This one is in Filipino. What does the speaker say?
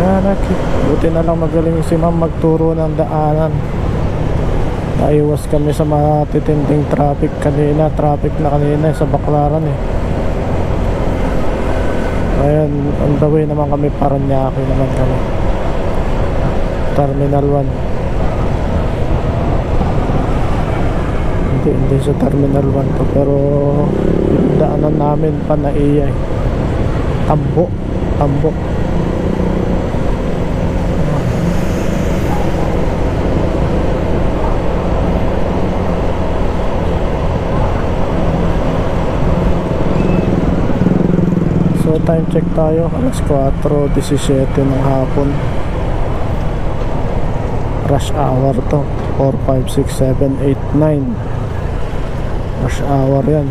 Buti na lang magaling si ma'am magturo ng daanan. Naiwas kami sa matitinding traffic kanina. Traffic na kanina sa Baclaran eh. Ayan, on the way naman kami, Paranaque naman kami. Terminal 1. Hindi sa Terminal 1 to, pero daanan namin Panaiya eh. Tambo. So time check tayo, alas 4:17 ng hapon. Rush hour to, 4, 5, 6, 7, 8, 9. Rush hour yan.